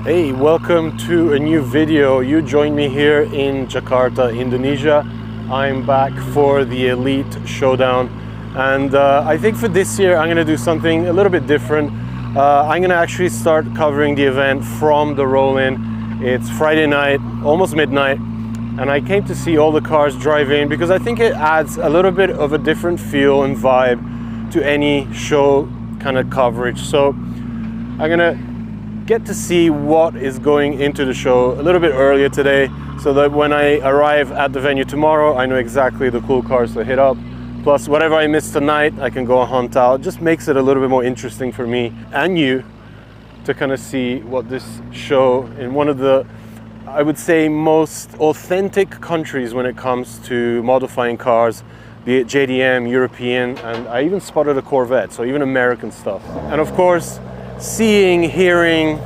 Hey, welcome to a new video. You joined me here in Jakarta, Indonesia. I'm back for the Elite Showdown, and I think for this year I'm going to do something a little bit different. I'm going to actually start covering the event from the roll-in. It's Friday night, almost midnight, and I came to see all the cars drive in because I think it adds a little bit of a different feel and vibe to any show kind of coverage. So I'm going to get to see what is going into the show a little bit earlier today, so that when I arrive at the venue tomorrow, I know exactly the cool cars to hit up. Plus, whatever I miss tonight, I can go hunt out. It just makes it a little bit more interesting for me and you to kind of see what this show in one of the, I would say, most authentic countries when it comes to modifying cars, be it JDM, European, and I even spotted a Corvette, so even American stuff. And of course, seeing, hearing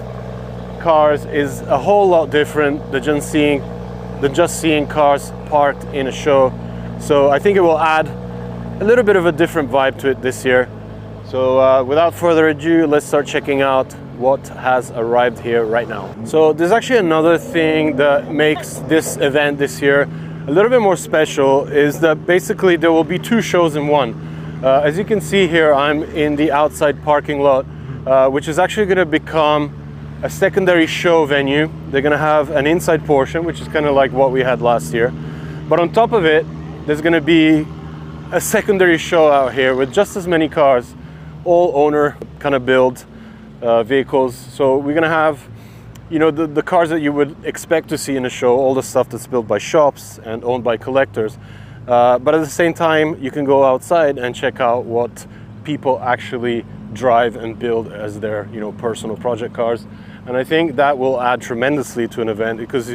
cars is a whole lot different than just seeing cars parked in a show. So I think it will add a little bit of a different vibe to it this year. So without further ado, let's start checking out what has arrived here right now. So there's actually another thing that makes this event this year a little bit more special, is that basically there will be two shows in one. As you can see here, I'm in the outside parking lot, which is actually going to become a secondary show venue. They're going to have an inside portion, which is kind of like what we had last year. But on top of it, there's going to be a secondary show out here with just as many cars, all owner kind of build vehicles. So we're going to have, you know, the cars that you would expect to see in a show, all the stuff that's built by shops and owned by collectors. But at the same time, you can go outside and check out what people actually drive and build as their, you know, personal project cars. And I think that will add tremendously to an event, because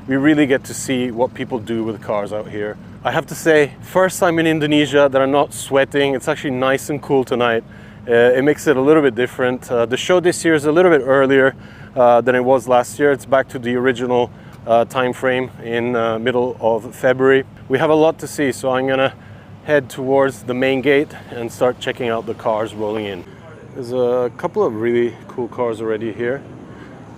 we really get to see what people do with cars out here. I have to say, first time in Indonesia that I'm not sweating. It's actually nice and cool tonight. It makes it a little bit different. The show this year is a little bit earlier than it was last year. It's back to the original time frame in middle of February. We have a lot to see, so I'm gonna head towards the main gate and start checking out the cars rolling in. There's a couple of really cool cars already here.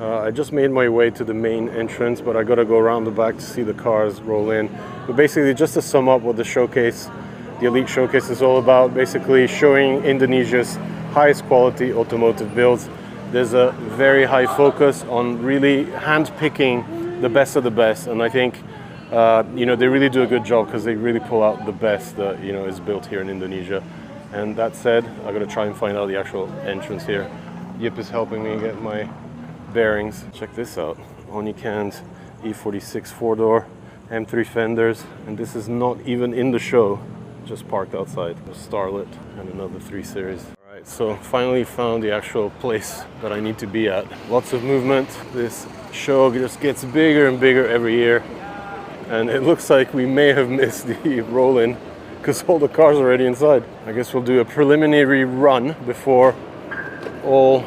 I just made my way to the main entrance, but I gotta go around the back to see the cars roll in. But basically, just to sum up what the showcase, the Elite Showcase, is all about, basically showing Indonesia's highest quality automotive builds. There's a very high focus on really hand-picking the best of the best, and I think you know, they really do a good job, because they really pull out the best that, you know, is built here in Indonesia. And that said, I'm gonna try and find out the actual entrance here. Yip is helping me get my bearings. Check this out. Onicand E46 4-door, M3 fenders, and this is not even in the show, just parked outside. A Starlet and another 3 Series. All right, so finally found the actual place that I need to be at. Lots of movement. This show just gets bigger and bigger every year, and it looks like we may have missed the roll-in, because all the cars are already inside. I guess we'll do a preliminary run before all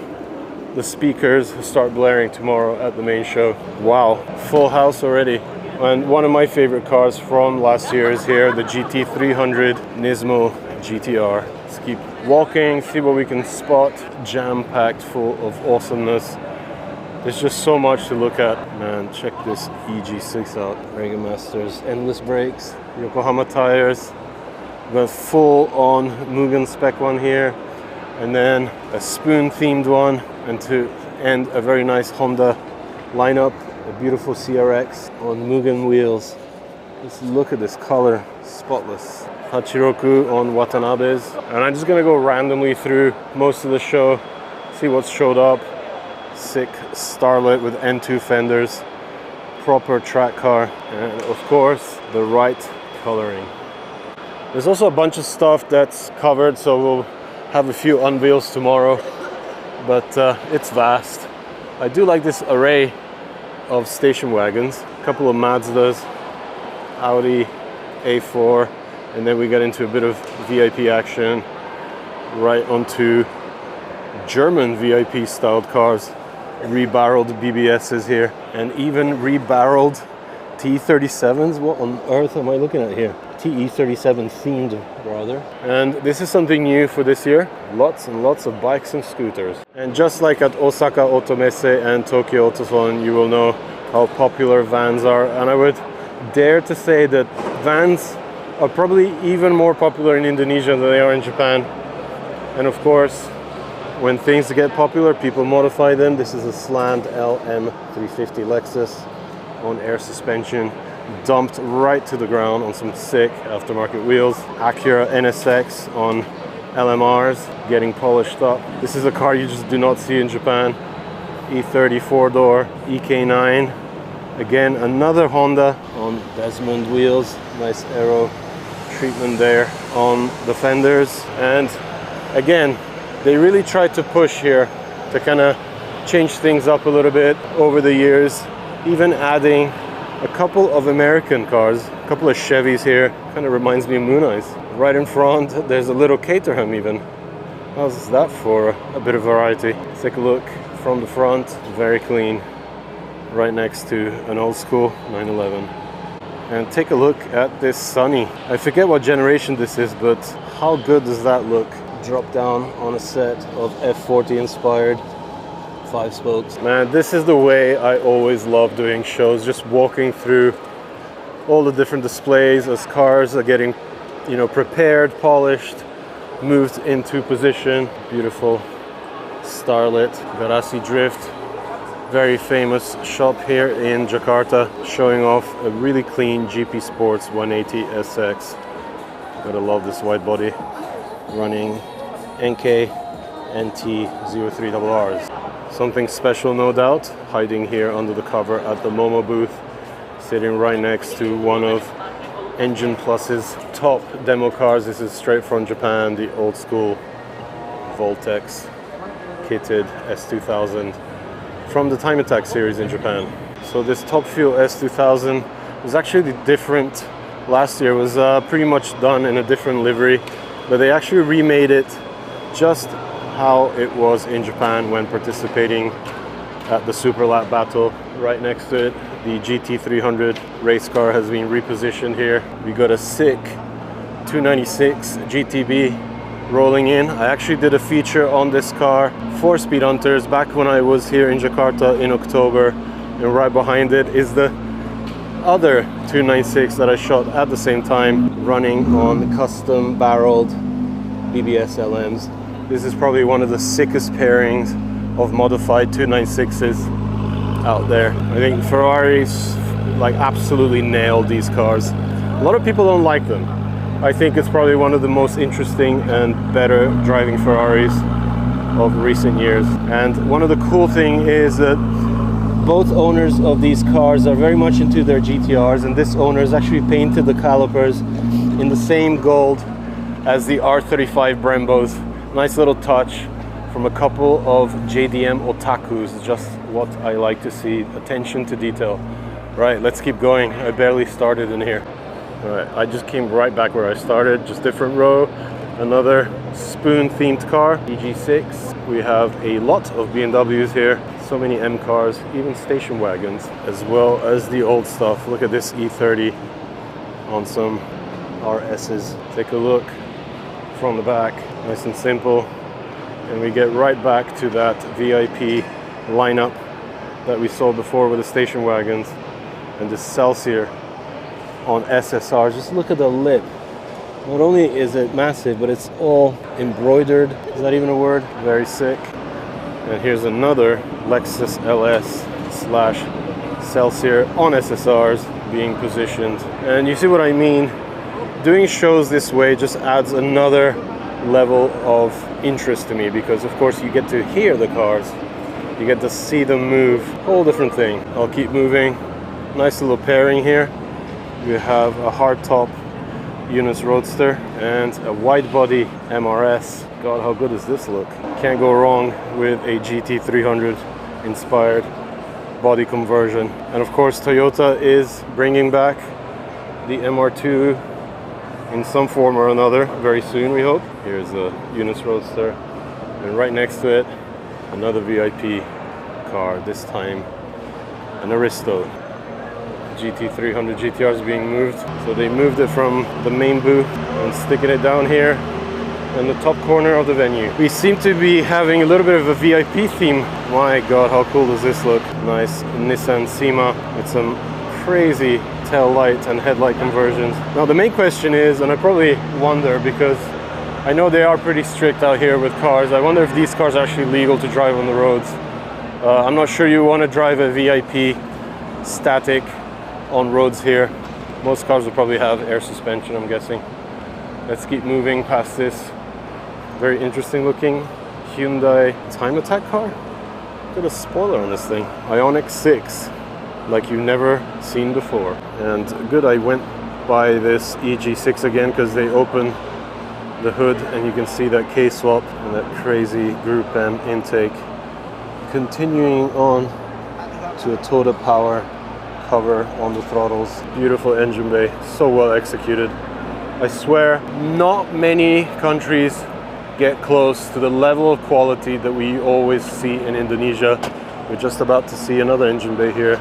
the speakers start blaring tomorrow at the main show. Wow, full house already. And one of my favorite cars from last year is here, the GT300 Nismo GTR. Let's keep walking, see what we can spot. Jam-packed full of awesomeness. There's just so much to look at. Man, check this EG6 out. Rega Masters, endless brakes, Yokohama tires. We've got full-on Mugen spec one here, and then a spoon-themed one, and to end, a very nice Honda lineup, a beautiful CRX on Mugen wheels. Just look at this color, spotless. Hachiroku on Watanabe's, and I'm just gonna go randomly through most of the show, see what's showed up. Sick Starlet with N2 fenders, proper track car, and of course the right coloring. There's also a bunch of stuff that's covered, so we'll have a few unveils tomorrow, but it's vast. I do like this array of station wagons, a couple of Mazdas, Audi A4, and then we get into a bit of VIP action, right onto German VIP styled cars, rebarreled BBSs here, and even rebarreled T37s. What on earth am I looking at here? GT-E37 themed rather. And this is something new for this year. Lots and lots of bikes and scooters. And just like at Osaka Otomese and Tokyo Otoson, you will know how popular vans are. And I would dare to say that vans are probably even more popular in Indonesia than they are in Japan. And of course, when things get popular, people modify them. This is a slant LM350 Lexus on air suspension, dumped right to the ground on some sick aftermarket wheels. Acura NSX on LMRs, getting polished up. This is a car you just do not see in Japan. E30 4-door, EK9. Again, another Honda on Desmond wheels. Nice aero treatment there on the fenders. And again, they really tried to push here to kind of change things up a little bit over the years, even adding a couple of American cars, a couple of Chevys here. Kind of reminds me of Moon Eyes. Right in front, there's a little Caterham even. How's that for a bit of variety? Let's take a look from the front, very clean, right next to an old school 911. And take a look at this Sunny. I forget what generation this is, but how good does that look? Drop down on a set of F40 inspired 5 spokes. Man, this is the way I always love doing shows, just walking through all the different displays as cars are getting, you know, prepared, polished, moved into position. Beautiful Starlet Garasi Drift. Very famous shop here in Jakarta, showing off a really clean GP Sports 180 SX. Gotta love this wide body, running NK NT03RRs. Something special, no doubt, hiding here under the cover at the Momo booth, sitting right next to one of Engine Plus's top demo cars. This is straight from Japan, the old school Voltex kitted S2000 from the Time Attack series in Japan. So this Top Fuel S2000 was actually different. Last year was pretty much done in a different livery, but they actually remade it just how it was in Japan when participating at the Super Lap Battle. Right next to it, the GT300 race car has been repositioned here. We got a sick 296 GTB rolling in. I actually did a feature on this car for Speed Hunters back when I was here in Jakarta in October, and right behind it is the other 296 that I shot at the same time, running on custom barreled BBS LMs. This is probably one of the sickest pairings of modified 296s out there. I think Ferraris like absolutely nailed these cars. A lot of people don't like them. I think it's probably one of the most interesting and better driving Ferraris of recent years. And one of the cool things is that both owners of these cars are very much into their GTRs, and this owner has actually painted the calipers in the same gold as the R35 Brembos. Nice little touch from a couple of JDM otakus, just what I like to see, attention to detail. Right, let's keep going. I barely started in here. All right, I just came right back where I started, just different row. Another spoon themed car, EG6. We have a lot of BMWs here, so many M cars, even station wagons, as well as the old stuff. Look at this E30 on some RSs. Take a look from the back, nice and simple. And we get right back to that VIP lineup that we saw before with the station wagons. And this Celsior on SSR, just look at the lip. Not only is it massive, but it's all embroidered. Is that even a word? Very sick. And here's another Lexus LS slash Celsior on SSRs being positioned. And you see what I mean? Doing shows this way just adds another level of interest to me, because of course you get to hear the cars, you get to see them move, whole different thing. I'll keep moving. Nice little pairing here. We have a hardtop Yunus Roadster and a wide body MRS. God, how good does this look? Can't go wrong with a GT300 inspired body conversion. And of course Toyota is bringing back the MR2 in some form or another very soon, we hope. Here's the Yunus Roadster, and right next to it another VIP car, this time an Aristo GT300 GTR is being moved. So they moved it from the main booth and sticking it down here in the top corner of the venue. We seem to be having a little bit of a VIP theme. My god, how cool does this look? Nice Nissan Sima with some crazy tail light and headlight conversions. Now the main question is, and I probably wonder because I know they are pretty strict out here with cars, I wonder if these cars are actually legal to drive on the roads. I'm not sure you want to drive a VIP static on roads here. Most cars will probably have air suspension, I'm guessing. Let's keep moving past this very interesting looking Hyundai Time Attack car. Look at the spoiler on this thing. Ioniq 6, like you've never seen before. And good, I went by this EG6 again because they open the hood and you can see that K-swap and that crazy Group M intake. Continuing on to a Toda Power cover on the throttles. Beautiful engine bay, so well executed. I swear, not many countries get close to the level of quality that we always see in Indonesia. We're just about to see another engine bay here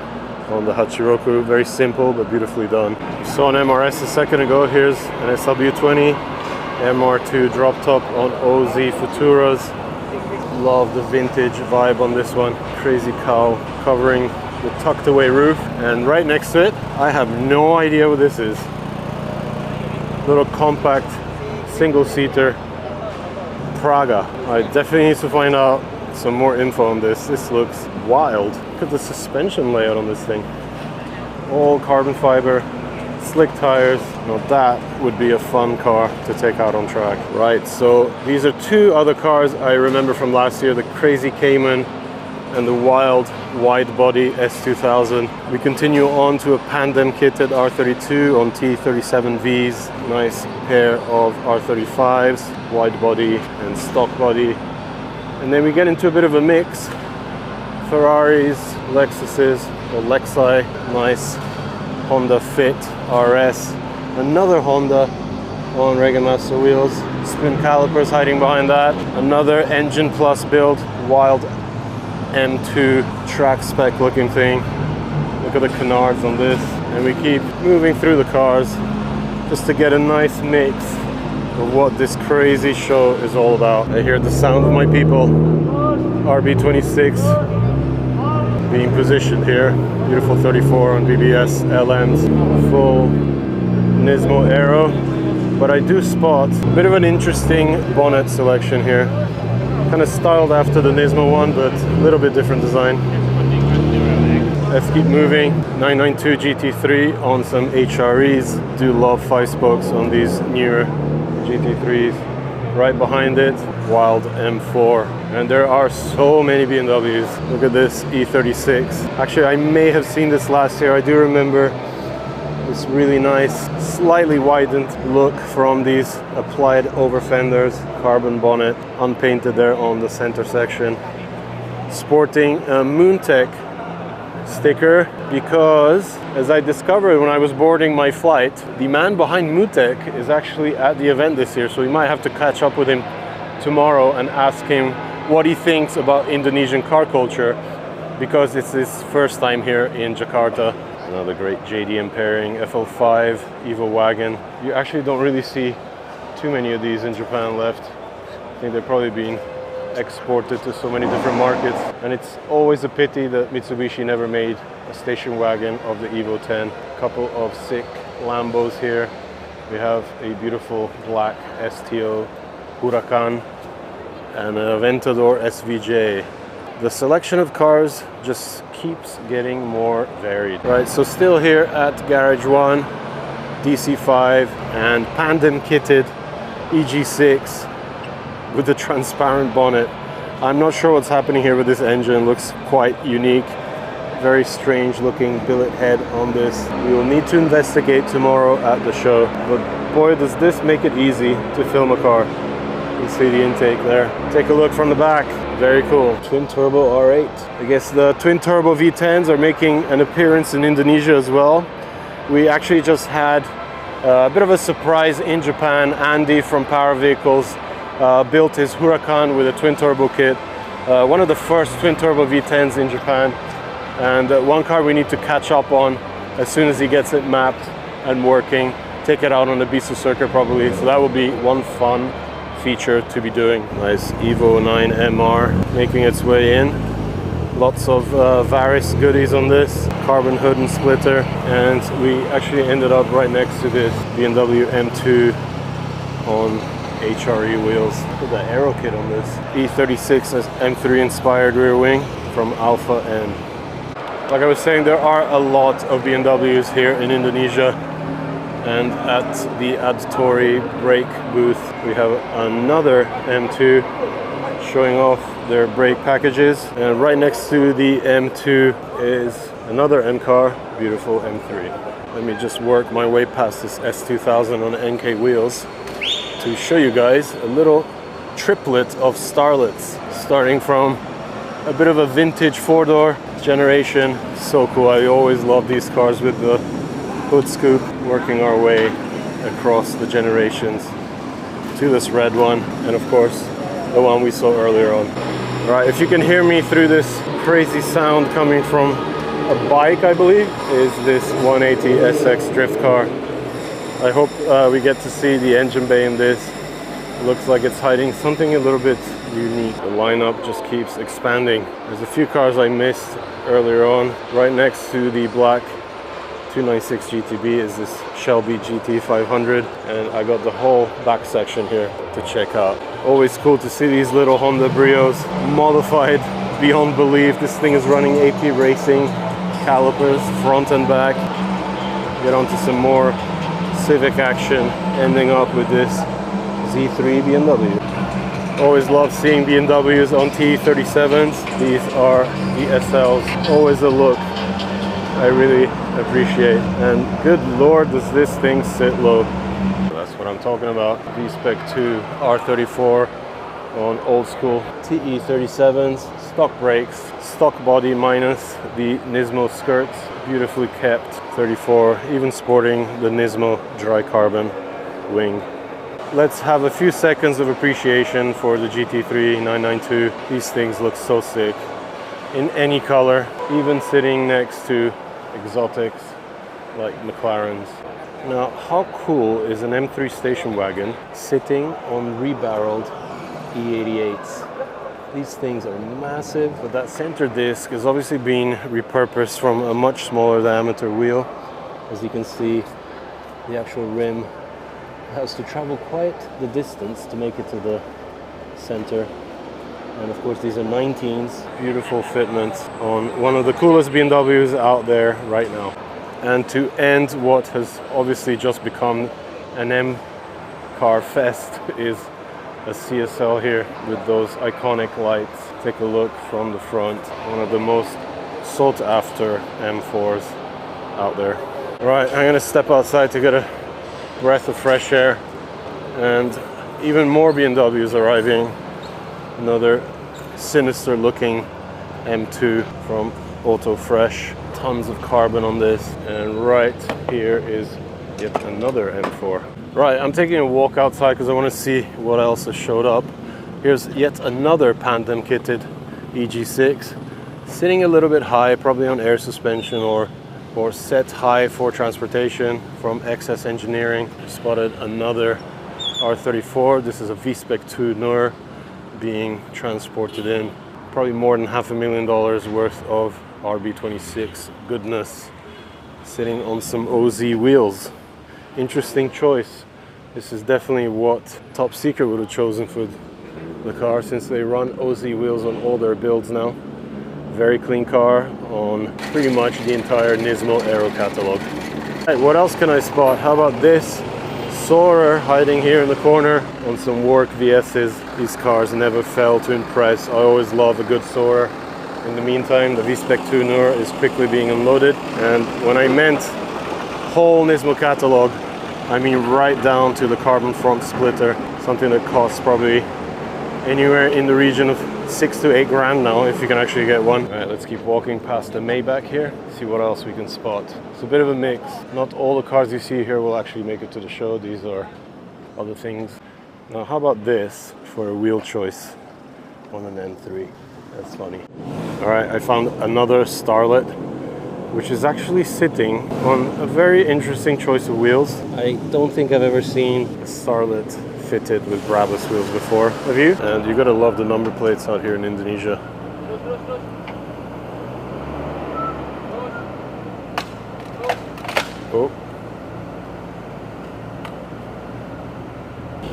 on the Hachiroku. Very simple, but beautifully done. We saw an MRS a second ago. Here's an SW20, MR2 drop top on OZ Futuras. Love the vintage vibe on this one. Crazy cowl covering the tucked away roof. And right next to it, I have no idea what this is. Little compact single-seater Praga. I definitely need to find out some more info on this. This looks wild. Look at the suspension layout on this thing. All carbon fiber, slick tires. Now that would be a fun car to take out on track. Right, so these are two other cars I remember from last year, the crazy Cayman and the wild wide body S2000. We continue on to a Pandem kitted R32 on T37Vs. Nice pair of R35s, wide body and stock body. And then we get into a bit of a mix. Ferraris, Lexuses, or Lexi, nice Honda Fit RS. Another Honda on Regenmaster wheels. Spin calipers hiding behind that. Another Engine Plus build, wild M2 track spec looking thing. Look at the canards on this. And we keep moving through the cars just to get a nice mix of what this crazy show is all about. I hear the sound of my people. RB26 being positioned here. Beautiful 34 on BBS LMs. Full Nismo Aero. But I do spot a bit of an interesting bonnet selection here. Kind of styled after the Nismo one, but a little bit different design. Let's keep moving. 992 GT3 on some HREs. Do love 5-spokes on these newer GT3s. Right behind it, wild M4. And there are so many BMWs. Look at this E36. Actually, I may have seen this last year. I do remember this really nice, slightly widened look from these applied over fenders, carbon bonnet, unpainted there on the center section. Sporting a Moontech sticker because, as I discovered when I was boarding my flight, the man behind Moontech is actually at the event this year, so we might have to catch up with him tomorrow and ask him what he thinks about Indonesian car culture, because it's his first time here in Jakarta. Another great JDM pairing, FL5 Evo wagon. You actually don't really see too many of these in Japan left. I think they're probably being exported to so many different markets. And it's always a pity that Mitsubishi never made a station wagon of the Evo 10. A couple of sick Lambos here. We have a beautiful black STO Huracan and a Aventador SVJ. The selection of cars just keeps getting more varied. Right, so still here at Garage 1, DC5 and Pandem kitted EG6 with the transparent bonnet. I'm not sure what's happening here with this engine. It looks quite unique. Very strange looking billet head on this. We will need to investigate tomorrow at the show. But boy, does this make it easy to film a car. You can see the intake there. Take a look from the back. Very cool. Twin turbo R8. I guess the twin turbo V10s are making an appearance in Indonesia as well. We actually just had a bit of a surprise in Japan. Andy from Power Vehicles built his Huracan with a twin turbo kit. One of the first twin turbo V10s in Japan. And one car we need to catch up on as soon as he gets it mapped and working, take it out on the Bisu circuit probably. So that will be one fun feature to be doing. Nice Evo 9 MR making its way in. Lots of Varis goodies on this, carbon hood and splitter, and we actually ended up right next to this BMW M2 on HRE wheels. Look at the aero kit on this. E36 M3 inspired rear wing from Alpha N. Like I was saying, there are a lot of BMWs here in Indonesia, and at the Adtori brake booth we have another M2 showing off their brake packages, and right next to the M2 is another M car, beautiful M3. Let me just work my way past this S2000 on NK wheels to show you guys a little triplet of starlets, starting from a bit of a vintage four-door generation. So cool. I always love these cars with the hood scoop, working our way across the generations to this red one, and of course the one we saw earlier on. All right, if you can hear me through this crazy sound coming from a bike, I believe, is this 180 SX drift car. I hope we get to see the engine bay in this. It looks like it's hiding something a little bit unique. The lineup just keeps expanding. There's a few cars I missed earlier on. Right next to the black 296 GTB is this Shelby GT 500, and I got the whole back section here to check out. Always cool to see these little Honda Brios modified beyond belief. This thing is running AP Racing calipers front and back. Get onto some more Civic action, ending up with this Z3 BMW. Always love seeing BMWs on T37s. These are the SLs. Always a look I really appreciate, and good lord does this thing sit low. That's what I'm talking about. V-Spec 2 R34 on old school TE37s, stock brakes, stock body minus the Nismo skirts, beautifully kept 34, even sporting the Nismo dry carbon wing. Let's have a few seconds of appreciation for the GT3 992. These things look so sick in any color, even sitting next to exotics like McLarens. Now, how cool is an M3 station wagon sitting on rebarreled E88s? These things are massive, but that center disc is obviously being repurposed from a much smaller diameter wheel. As you can see, the actual rim has to travel quite the distance to make it to the center. And of course these are 19s, beautiful fitments on one of the coolest BMWs out there right now. And to end what has obviously just become an M car fest is a CSL here with those iconic lights. Take a look from the front, one of the most sought after M4s out there. All right, I'm gonna step outside to get a breath of fresh air, and even more BMWs arriving. Another sinister looking M2 from Auto Fresh. Tons of carbon on this, and right here is yet another M4. Right, I'm taking a walk outside because I want to see what else has showed up. Here's yet another Panther kitted EG6, sitting a little bit high, probably on air suspension or set high for transportation from XS Engineering. Spotted another R34. This is a V-Spec 2 Nur being transported in. Probably more than $500,000 worth of RB26 goodness, sitting on some OZ wheels. Interesting choice. This is definitely what Top Secret would have chosen for the car, since they run OZ wheels on all their builds now. Very clean car on pretty much the entire Nismo Aero catalog. Right, what else can I spot? How about this Soarer hiding here in the corner on some work VS's. These cars never fail to impress. I always love a good Soarer. In the meantime, the V-Spec 2 Nur is quickly being unloaded, and when I meant whole Nismo catalog, I mean right down to the carbon front splitter, something that costs probably anywhere in the region of 6 to 8 grand now, if you can actually get one. All right, let's keep walking past the Maybach here, see what else we can spot. It's a bit of a mix. Not all the cars you see here will actually make it to the show. These are other things. Now, how about this for a wheel choice on an M3? That's funny. All right, I found another Starlet which is actually sitting on a very interesting choice of wheels. I don't think I've ever seen a Starlet fitted with Brabus wheels before. Have you? And you gotta love the number plates out here in Indonesia. Oh.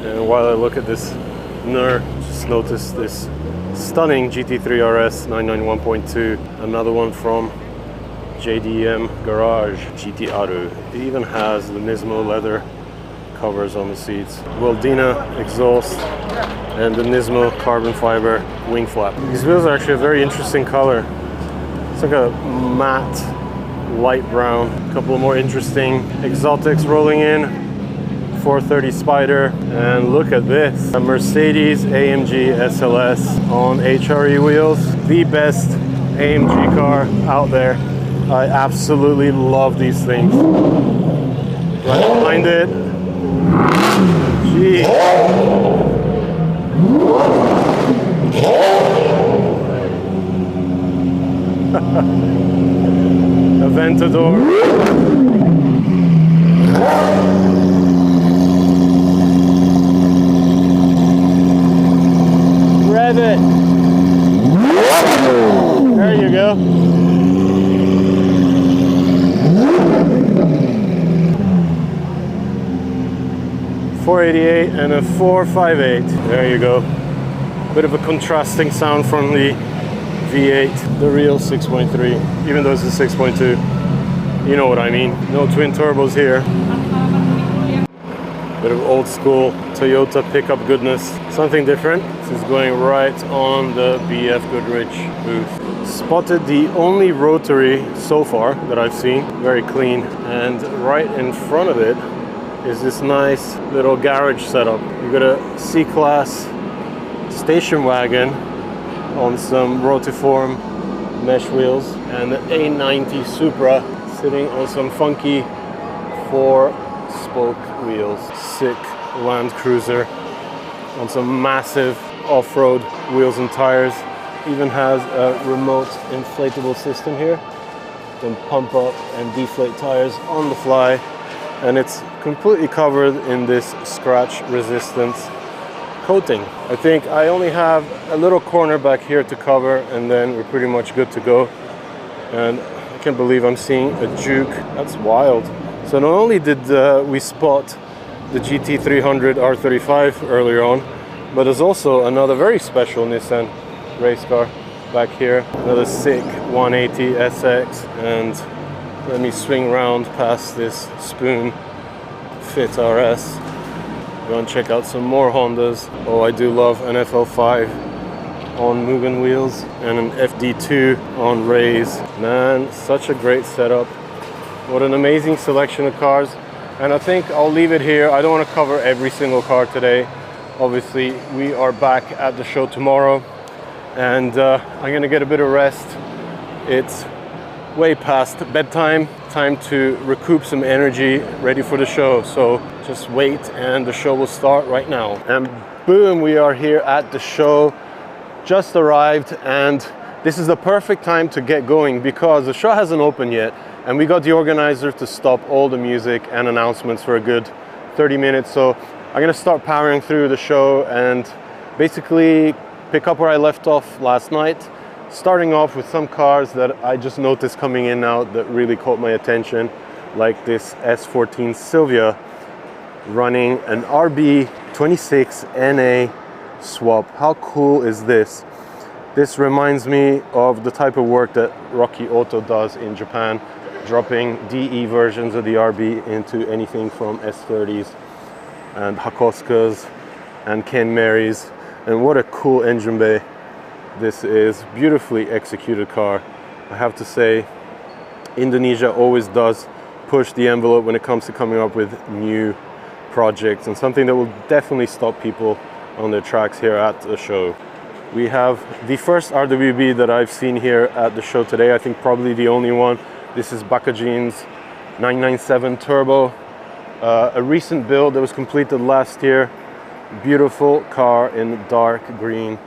And while I look at this Nur, just notice this stunning GT3 RS 991.2, another one from JDM Garage GT Aru. It even has the Nismo leather covers on the seats, Weldina exhaust, and the Nismo carbon fiber wing flap. These wheels are actually a very interesting color. It's like a matte light brown. A couple of more interesting exotics rolling in. 430 Spider, and look at this, a Mercedes AMG SLS on HRE wheels, the best AMG car out there. I absolutely love these things. Right behind it, gee. Aventador. Rev it. There you go. .488 and a 458. There you go. Bit of a contrasting sound from the V8, the real 6.3, even though it's a 6.2. You know what I mean. No twin turbos here. Bit of old school Toyota pickup goodness. Something different. This is going right on the BF Goodrich booth. Spotted the only rotary so far that I've seen. Very clean. And right in front of it is this nice little garage setup. You've got a C-Class station wagon on some rotiform mesh wheels, and the A90 Supra sitting on some funky 4-spoke wheels. Sick Land Cruiser on some massive off-road wheels and tires. Even has a remote inflatable system here. You can pump up and deflate tires on the fly, and it's completely covered in this scratch resistance coating. I think I only have a little corner back here to cover, and then we're pretty much good to go. And I can't believe I'm seeing a Juke. That's wild. So not only did we spot the GT300 R35 earlier on, but there's also another very special Nissan race car back here. Another sick 180 SX. And let me swing round past this Spoon Fit RS. Go and check out some more Hondas. Oh, I do love an FL5 on Mugen wheels and an FD2 on Rays. Man, such a great setup. What an amazing selection of cars. And I think I'll leave it here. I don't want to cover every single car today. Obviously, we are back at the show tomorrow, and I'm gonna get a bit of rest. It's way past bedtime. Time to recoup some energy, ready for the show. So just wait and the show will start right now. And boom, we are here at the show. Just arrived, and this is the perfect time to get going because the show hasn't opened yet, and we got the organizer to stop all the music and announcements for a good 30 minutes. So I'm gonna start powering through the show and basically pick up where I left off last night, starting off with some cars that I just noticed coming in now that really caught my attention, like this S14 Silvia running an RB26 NA swap. How cool is this? This reminds me of the type of work that Rocky Auto does in Japan, dropping DE versions of the RB into anything from S30s and Hakosukas and Ken Marys. And what a cool engine bay this is. Beautifully executed car. I have to say, Indonesia always does push the envelope when it comes to coming up with new projects, and something that will definitely stop people on their tracks here at the show. We have the first RWB that I've seen here at the show today. I think probably the only one. This is Bakajin's 997 Turbo. A recent build that was completed last year. Beautiful car in dark green.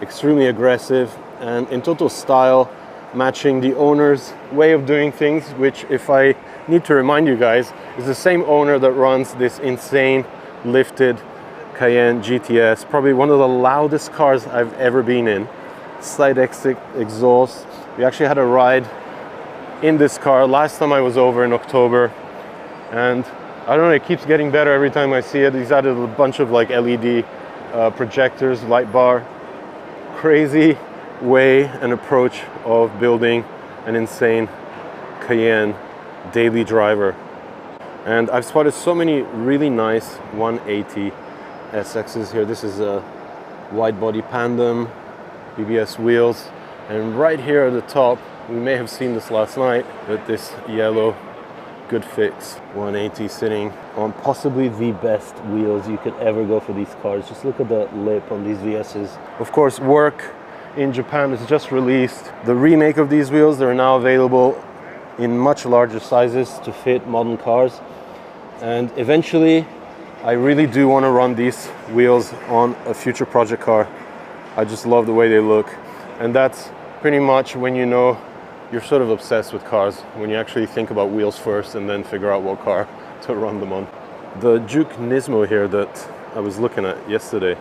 Extremely aggressive, and in total style, matching the owner's way of doing things, which, if I need to remind you guys, is the same owner that runs this insane lifted Cayenne GTS, probably one of the loudest cars I've ever been in. Side exit exhaust. We actually had a ride in this car last time I was over in October, and I don't know, it keeps getting better every time I see it. He's added a bunch of like LED projectors, light bar. Crazy way and approach of building an insane Cayenne daily driver. And I've spotted so many really nice 180 SXs here. This is a wide body Pandem, BBS wheels, and right here at the top, we may have seen this last night, but this yellow Good Fix 180 sitting on possibly the best wheels you could ever go for these cars. Just look at the lip on these VSs. Of course, work in Japan has just released the remake of these wheels. They're now available in much larger sizes to fit modern cars. And eventually, I really do want to run these wheels on a future project car. I just love the way they look. And that's pretty much when you know you're sort of obsessed with cars, when you actually think about wheels first and then figure out what car to run them on. The Juke Nismo here that I was looking at yesterday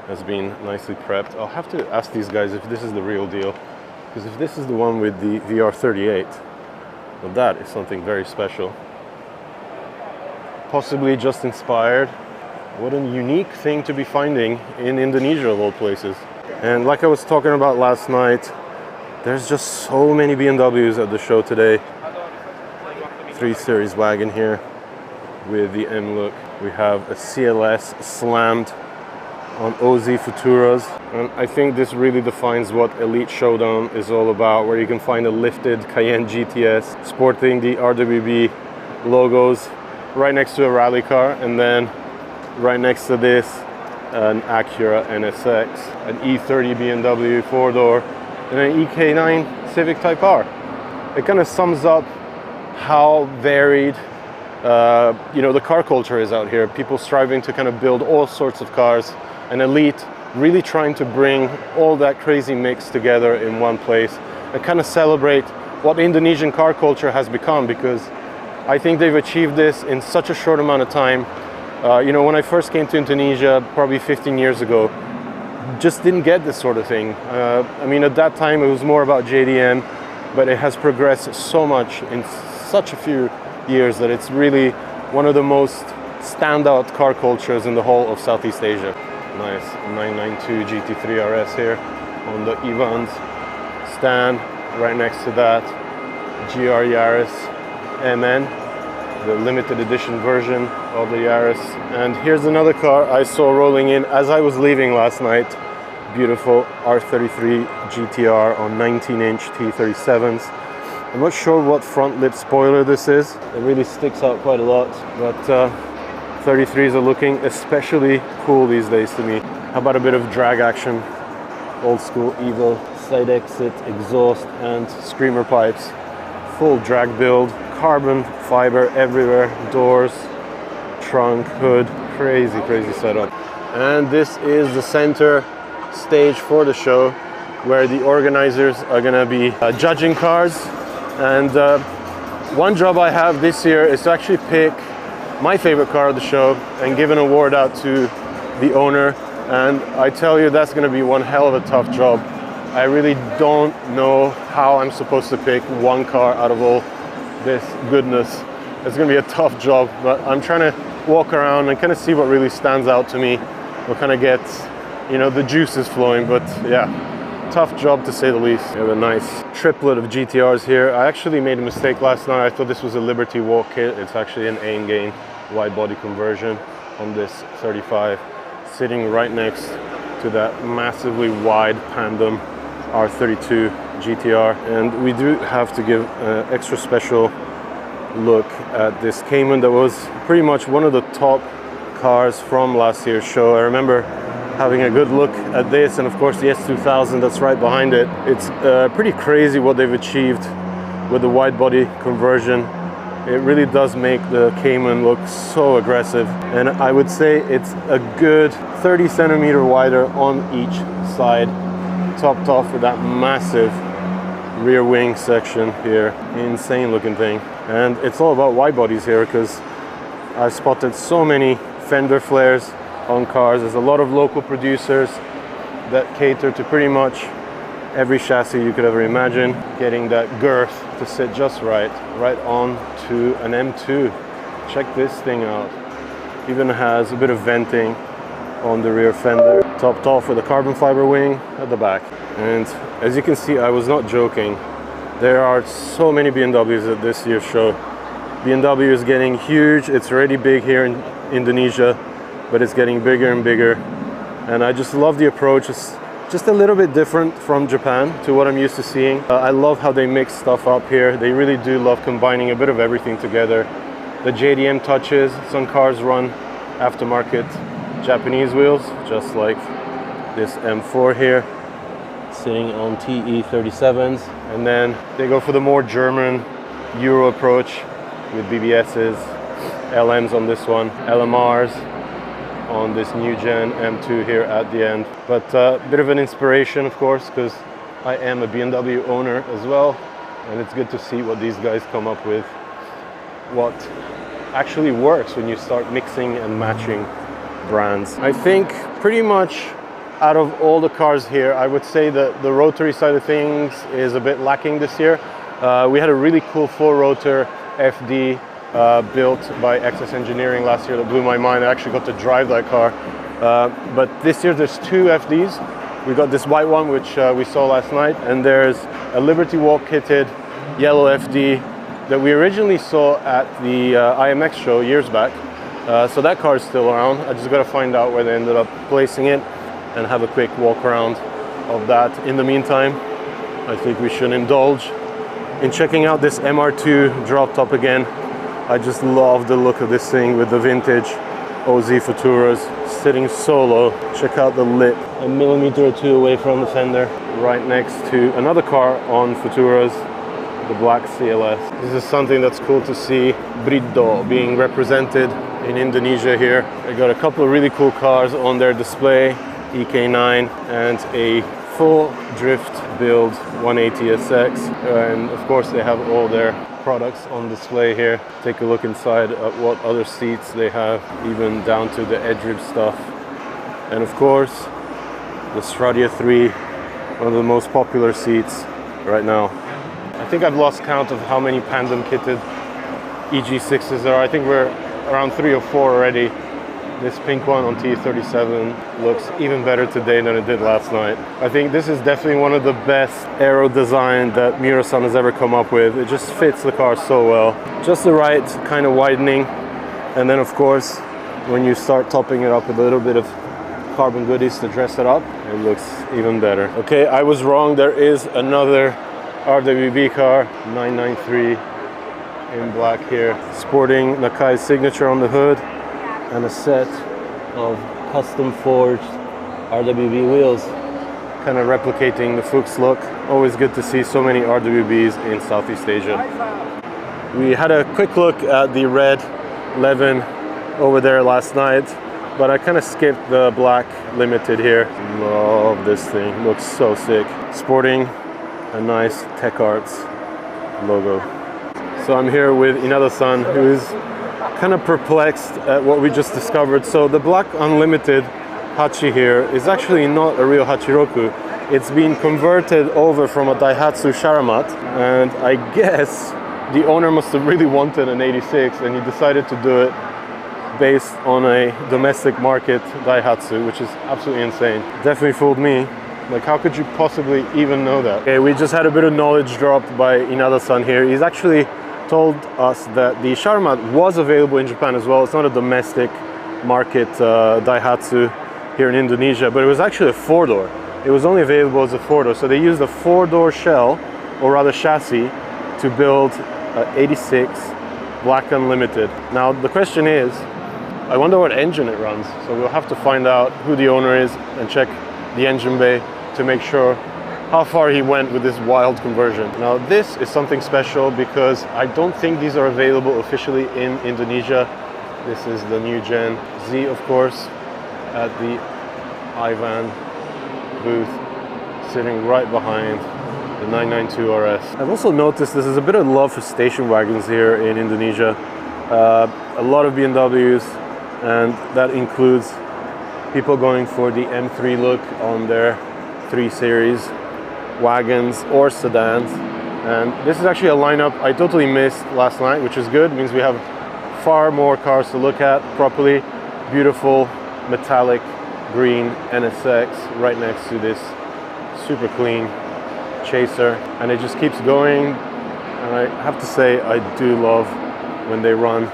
has been nicely prepped. I'll have to ask these guys if this is the real deal, because if this is the one with the VR38, well, that is something very special. Possibly just inspired. What a unique thing to be finding in Indonesia of all places. And like I was talking about last night, there's just so many BMWs at the show today. 3 Series wagon here with the M look. We have a CLS slammed on OZ Futuras. And I think this really defines what Elite Showdown is all about, where you can find a lifted Cayenne GTS sporting the RWB logos right next to a rally car, and then right next to this, an Acura NSX, an E30 BMW 4-door, and an EK9 Civic Type R. It kind of sums up how varied the car culture is out here. People striving to kind of build all sorts of cars, and Elite really trying to bring all that crazy mix together in one place and kind of celebrate what Indonesian car culture has become, because I think they've achieved this in such a short amount of time. When I first came to Indonesia, probably 15 years ago, just didn't get this sort of thing. At that time it was more about JDM, but it has progressed so much in such a few years that it's really one of the most standout car cultures in the whole of Southeast Asia. Nice 992 GT3 RS here on the Evans stand. Right next to that, GR Yaris MN, the limited edition version of the Yaris. And here's another car I saw rolling in as I was leaving last night. Beautiful R33 GTR on 19-inch T37s. I'm not sure what front lip spoiler this is. It really sticks out quite a lot, but 33s are looking especially cool these days to me. How about a bit of drag action? Old school Evo, side exit, exhaust and screamer pipes. Full drag build, carbon fiber everywhere, doors, trunk, hood, crazy setup. And this is the center stage for the show, where the organizers are gonna be judging cars. And one job I have this year is to actually pick my favorite car of the show and give an award out to the owner. And I tell you, that's gonna be one hell of a tough job. I really don't know how I'm supposed to pick one car out of all this goodness. It's gonna be a tough job, but I'm trying to walk around and kind of see what really stands out to me, what kind of gets, the juices flowing. But yeah, tough job to say the least. We have a nice triplet of GTRs here. I actually made a mistake last night. I thought this was a Liberty Walk kit. It's actually an Aim Gain wide body conversion on this 35, sitting right next to that massively wide Pandem R32 GTR. And we do have to give an extra special look at this Cayman that was pretty much one of the top cars from last year's show. I remember having a good look at this, and of course the S2000 that's right behind it. It's pretty crazy what they've achieved with the wide body conversion. It really does make the Cayman look so aggressive, and I would say it's a good 30 centimeter wider on each side, topped off with that massive rear wing section here. Insane looking thing. And it's all about wide bodies here because I've spotted so many fender flares on cars. There's a lot of local producers that cater to pretty much every chassis you could ever imagine, getting that girth to sit just right on to an M2. Check this thing out. Even has a bit of venting on the rear fender, topped off with a carbon fiber wing at the back. And as you can see, I was not joking. There are so many BMWs at this year's show. BMW is getting huge. It's already big here in Indonesia, but it's getting bigger and bigger. And I just love the approach. It's just a little bit different from Japan to what I'm used to seeing. I love how they mix stuff up here. They really do love combining a bit of everything together. The JDM touches. Some cars run aftermarket Japanese wheels, just like this M4 here, sitting on TE37s. And then they go for the more German Euro approach with BBSs, LMs on this one, LMRs on this new gen M2 here at the end. But a bit of an inspiration, of course, because I am a BMW owner as well, and it's good to see what these guys come up with, what actually works when you start mixing and matching brands. I think pretty much out of all the cars here, I would say that the rotary side of things is a bit lacking this year. We had a really cool 4-rotor FD built by XS Engineering last year that blew my mind. I actually got to drive that car. But this year there's 2 FDs. We got this white one, which we saw last night, and there's a Liberty Walk kitted yellow FD that we originally saw at the IMX show years back. So that car is still around. I just got to find out where they ended up placing it and have a quick walk around of that. In the meantime, I think we should indulge in checking out this MR2 drop top again. I just love the look of this thing with the vintage OZ Futuras sitting so low. Check out the lip, a millimeter or two away from the fender, right next to another car on Futuras, the black CLS. This is something that's cool to see, Brido being represented in Indonesia here. They got a couple of really cool cars on their display, EK9 and a full drift build 180SX, and of course they have all their products on display here. Take a look inside at what other seats they have, even down to the Edrib stuff. And of course the Stradia 3, one of the most popular seats right now. I think I've lost count of how many Pandem kitted EG6s there are. I think we're around 3 or 4 already. This pink one on T37 looks even better today than it did last night. I think this is definitely one of the best aero design that Miura-san has ever come up with. It just fits the car so well. Just the right kind of widening. And then of course, when you start topping it up with a little bit of carbon goodies to dress it up, it looks even better. Okay, I was wrong. There is another RWB car, 993 in black here, sporting Nakai's signature on the hood and a set of custom forged RWB wheels, kind of replicating the Fuchs look. Always good to see so many RWBs in Southeast Asia. We had a quick look at the red Levin over there last night, but I kind of skipped the black limited here. Love this thing, looks so sick. Sporting a nice Tech Arts logo. So I'm here with Inada-san, who's kind of perplexed at what we just discovered. So the black unlimited Hachi here is actually not a real Hachiroku. It's been converted over from a Daihatsu Sharamat, and I guess the owner must have really wanted an 86 and he decided to do it based on a domestic market Daihatsu, which is absolutely insane. Definitely fooled me. Like, how could you possibly even know that? Okay, we just had a bit of knowledge dropped by Inada-san here. He's actually told us that the Sharamat was available in Japan as well. It's not a domestic market Daihatsu here in Indonesia, but it was actually a 4-door. It was only available as a 4-door. So they used a 4-door shell, or rather chassis, to build 86 Black Unlimited. Now the question is, I wonder what engine it runs. So we'll have to find out who the owner is and check the engine bay to make sure how far he went with this wild conversion. Now this is something special because I don't think these are available officially in Indonesia. This is the new gen Z, of course, at the Ivan booth, sitting right behind the 992 RS. I've also noticed there's a bit of love for station wagons here in Indonesia. A lot of BMWs, and that includes people going for the M3 look on their 3 Series wagons or sedans. And this is actually a lineup I totally missed last night, which is good. It means we have far more cars to look at properly. Beautiful metallic green NSX right next to this super clean Chaser, and it just keeps going. And I have to say, I do love when they run.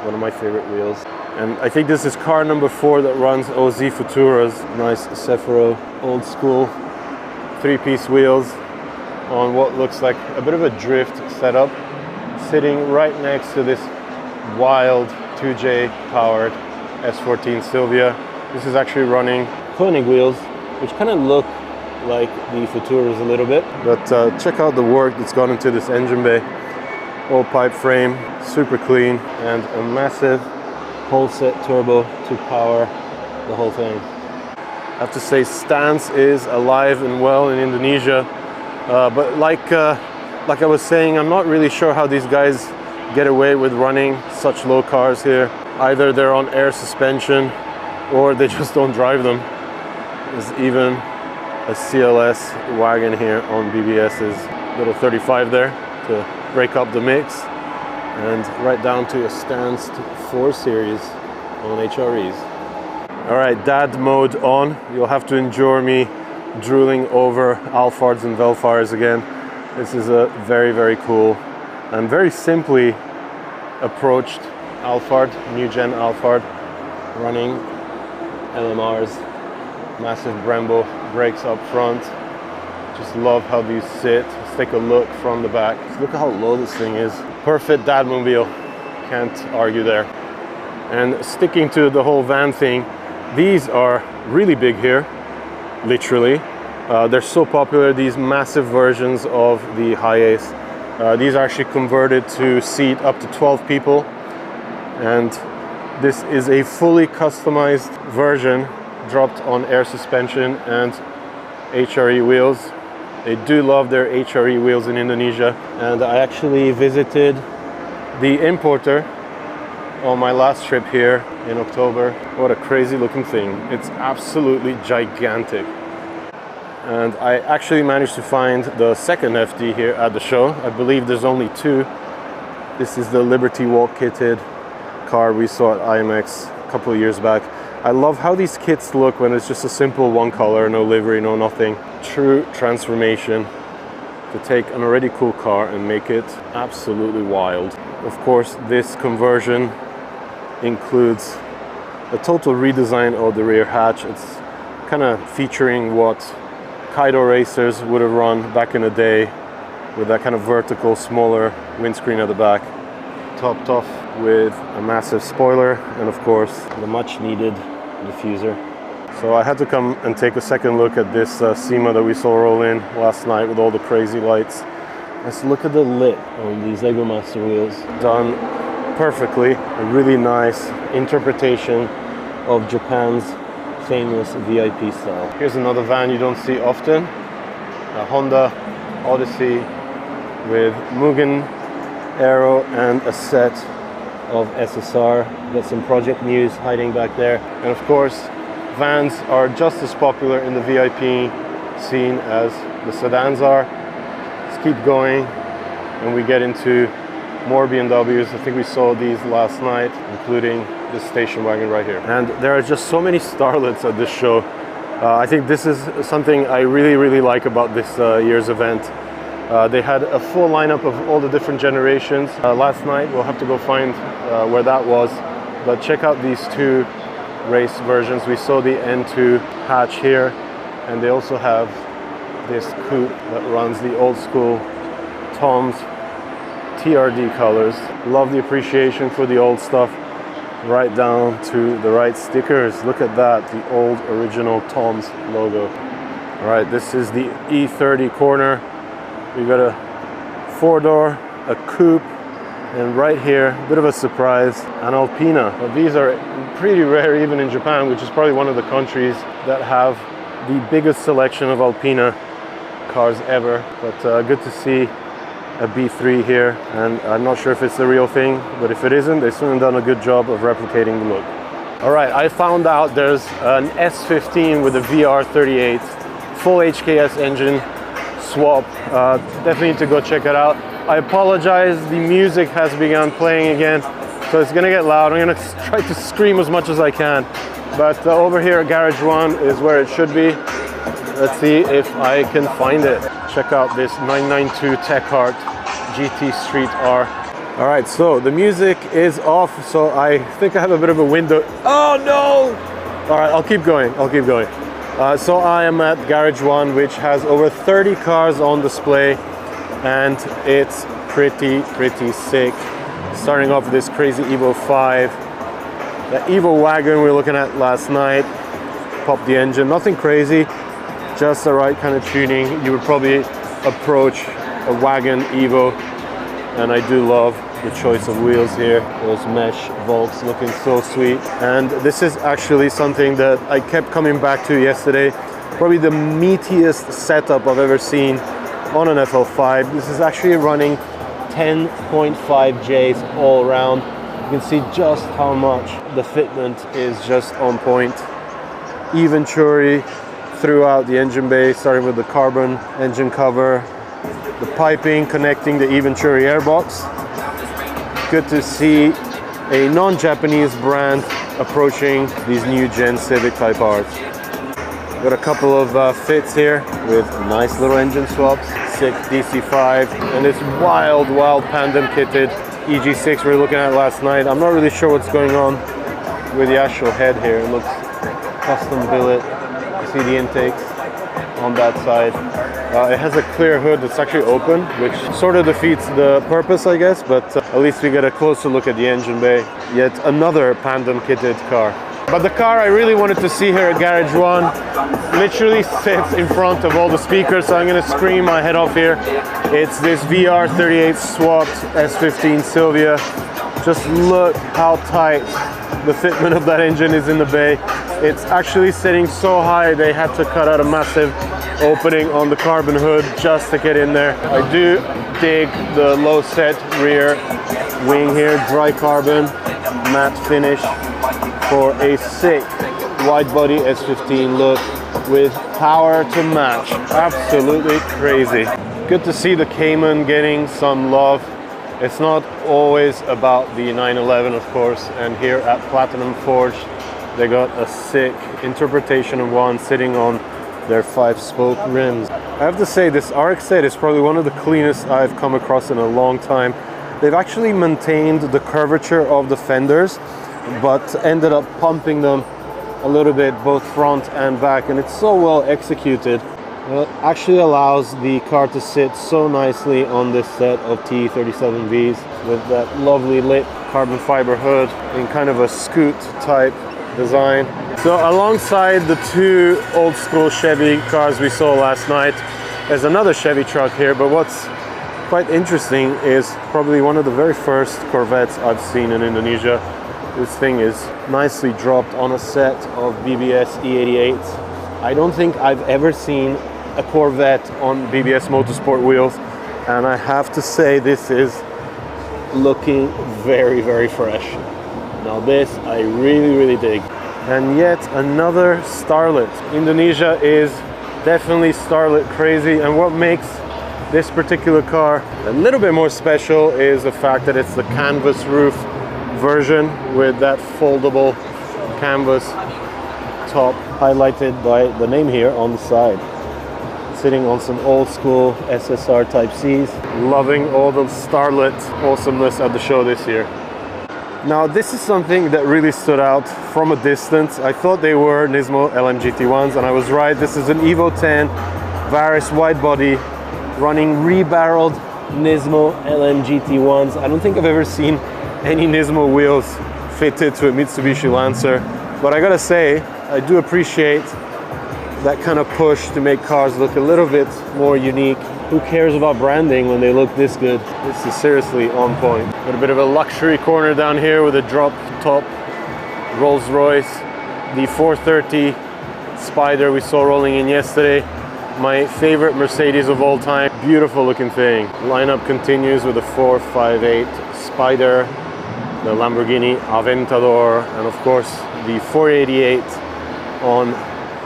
One of my favorite wheels. And I think this is car number 4 that runs OZ Futura's nice Cephiro old school 3-piece wheels on what looks like a bit of a drift setup, sitting right next to this wild 2J powered S14 Silvia. This is actually running Koenig wheels, which kind of look like the Futuras a little bit. But check out the work that's gone into this engine bay. All pipe frame, super clean, and a massive whole set turbo to power the whole thing. I have to say, stance is alive and well in Indonesia. But like I was saying, I'm not really sure how these guys get away with running such low cars here. Either they're on air suspension or they just don't drive them. There's even a CLS wagon here on BBS's little 35 there to break up the mix, and right down to a stanced 4 Series on HREs. All right, dad mode on. You'll have to endure me drooling over Alphards and Velfires again. This is a very, very cool and very simply approached Alphard, new gen Alphard, running LMRs, massive Brembo brakes up front. Just love how these sit. Let's take a look from the back. Look at how low this thing is. Perfect dadmobile, can't argue there. And sticking to the whole van thing, these are really big here, literally. They're so popular, these massive versions of the Hiace. These are actually converted to seat up to 12 people. And this is a fully customized version, dropped on air suspension and HRE wheels. They do love their HRE wheels in Indonesia. And I actually visited the importer on my last trip here in October. What a crazy looking thing. It's absolutely gigantic. And I actually managed to find the second FD here at the show. I believe there's only 2. This is the Liberty Walk kitted car we saw at IMX a couple of years back. I love how these kits look when it's just a simple one color, no livery, no nothing. True transformation to take an already cool car and make it absolutely wild. Of course, this conversion includes a total redesign of the rear hatch. It's kind of featuring what Kaido racers would have run back in the day, with that kind of vertical, smaller windscreen at the back. Topped off with a massive spoiler and of course the much needed diffuser. So I had to come and take a second look at this SEMA that we saw roll in last night with all the crazy lights. Let's look at the lip on these Lego Master wheels. Done perfectly. A really nice interpretation of Japan's famous VIP style. Here's another van you don't see often. A Honda Odyssey with Mugen aero and a set of SSR. Got some Project Muse hiding back there. And of course, vans are just as popular in the VIP scene as the sedans are. Let's keep going and we get into more BMWs. I think we saw these last night, including this station wagon right here. And there are just so many starlets at this show. I think this is something I really like about this year's event. They had a full lineup of all the different generations. Last night, we'll have to go find where that was. But check out these 2 race versions. We saw the N2 hatch here, and they also have this coupe that runs the old school Tom's TRD colors. Love the appreciation for the old stuff, right down to the right stickers. Look at that, the old original Tom's logo. All right, this is the E30 corner. We've got a 4-door, a coupe, and right here, a bit of a surprise, an Alpina. But these are pretty rare even in Japan, which is probably one of the countries that have the biggest selection of Alpina cars ever, but good to see a B3 here, and I'm not sure if it's the real thing, but if it isn't, they've certainly done a good job of replicating the look. All right, I found out there's an S15 with a VR38 full HKS engine swap. Definitely need to go check it out. I apologize, the music has begun playing again, so it's gonna get loud. I'm gonna try to scream as much as I can, but over here at Garage One is where it should be. Let's see if I can find it. Check out this 992 Techart GT Street R. All right, so the music is off, so I think I have a bit of a window. Oh no! All right, I'll keep going, so I am at Garage One, which has over 30 cars on display, and it's pretty sick. Starting off with this crazy Evo 5. The Evo wagon we were looking at last night. Popped the engine, nothing crazy, just the right kind of tuning. You would probably approach a wagon Evo, and I do love the choice of wheels here. Those mesh Volks looking so sweet. And this is actually something that I kept coming back to yesterday. Probably the meatiest setup I've ever seen on an FL5. This is actually running 10.5 Js all around. You can see just how much the fitment is just on point. Even Churi throughout the engine bay, starting with the carbon engine cover, the piping connecting the Venturi airbox. Good to see a non-Japanese brand approaching these new Gen Civic Type Rs. Got a couple of fits here with nice little engine swaps, 6 DC5, and this wild Pandem kitted EG6 we were looking at last night. I'm not really sure what's going on with the actual head here. It looks custom billet. You see the intakes on that side. It has a clear hood that's actually open, which sort of defeats the purpose, I guess, but at least we get a closer look at the engine bay. Yet another Pandem kitted car. But the car I really wanted to see here at Garage One literally sits in front of all the speakers, so I'm going to scream my head off here. It's this VR38 swapped S15 Silvia. Just look how tight the fitment of that engine is in the bay. It's actually sitting so high they had to cut out a massive opening on the carbon hood just to get in there. I do dig the low set rear wing here, dry carbon, matte finish for a sick wide body S15 look with power to match. Absolutely crazy. Good to see the Cayman getting some love. It's not always about the 911, of course, and here at Platinum Forge they got a sick interpretation of one sitting on their 5-spoke rims. I have to say, this RX-8 is probably one of the cleanest I've come across in a long time. They've actually maintained the curvature of the fenders, but ended up pumping them a little bit, both front and back, and it's so well executed. It actually allows the car to sit so nicely on this set of T37Vs with that lovely lit carbon fiber hood in kind of a scoot type design. So alongside the two old school Chevy cars we saw last night, there's another Chevy truck here, but what's quite interesting is probably one of the very first Corvettes I've seen in Indonesia. This thing is nicely dropped on a set of BBS E88s. I don't think I've ever seen a Corvette on BBS Motorsport wheels, and I have to say this is looking very fresh. Now this I really dig. And yet another Starlet. Indonesia is definitely Starlet crazy, and what makes this particular car a little bit more special is the fact that it's the canvas roof version with that foldable canvas top highlighted by the name here on the side. Sitting on some old school SSR Type Cs. Loving all the Starlet awesomeness at the show this year. Now this is something that really stood out from a distance. I thought they were Nismo LMGT1s, and I was right. This is an Evo 10 Varis wide body running rebarreled Nismo LMGT1s. I don't think I've ever seen any Nismo wheels fitted to a Mitsubishi Lancer, but I gotta say, I do appreciate that kind of push to make cars look a little bit more unique. Who cares about branding when they look this good? This is seriously on point. Got a bit of a luxury corner down here with a drop top Rolls-Royce. The 430 Spider we saw rolling in yesterday my favorite Mercedes of all time. Beautiful looking thing. Lineup continues with the 458 Spider, the Lamborghini Aventador, and of course the 488 on